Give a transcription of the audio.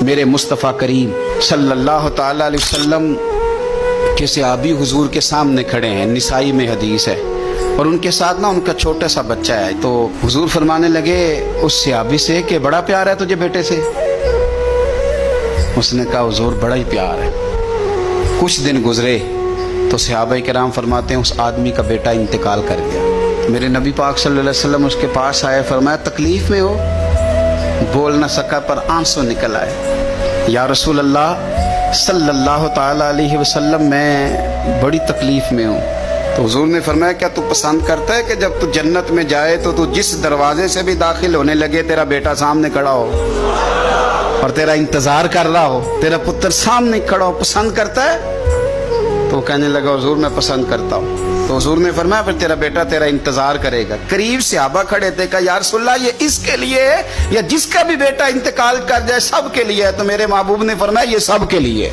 میرے مصطفیٰ کریم صلی اللہ تعالی علیہ وسلم کے صحابی حضور کے سامنے کھڑے ہیں، نسائی میں حدیث ہے، اور ان کے ساتھ نا ان کا چھوٹا سا بچہ ہے۔ تو حضور فرمانے لگے اس صحابی سے کہ بڑا پیار ہے تجھے بیٹے سے؟ اس نے کہا حضور بڑا ہی پیار ہے۔ کچھ دن گزرے تو صحابہ کرام فرماتے ہیں اس آدمی کا بیٹا انتقال کر گیا۔ میرے نبی پاک صلی اللہ علیہ وسلم اس کے پاس آئے، فرمایا تکلیف میں ہو؟ بول نہ سکا پر آنسو نکل آئے۔ یا رسول اللہ صلی اللہ تعالی علیہ وسلم میں بڑی تکلیف میں ہوں۔ تو حضور نے فرمایا کیا تو پسند کرتا ہے کہ جب تو جنت میں جائے تو جس دروازے سے بھی داخل ہونے لگے تیرا بیٹا سامنے کھڑا ہو اور تیرا انتظار کر رہا ہو، تیرا پتر سامنے کھڑا ہو؟ پسند کرتا ہے؟ تو کہنے لگا حضور میں پسند کرتا ہوں۔ تو حضور نے فرمایا پھر تیرا بیٹا تیرا انتظار کرے گا۔ قریب صحابہ کھڑے تھے، کہا یا رسول اللہ یہ اس کے لیے ہے یا جس کا بھی بیٹا انتقال کر جائے سب کے لیے ہے؟ تو میرے محبوب نے فرمایا یہ سب کے لیے۔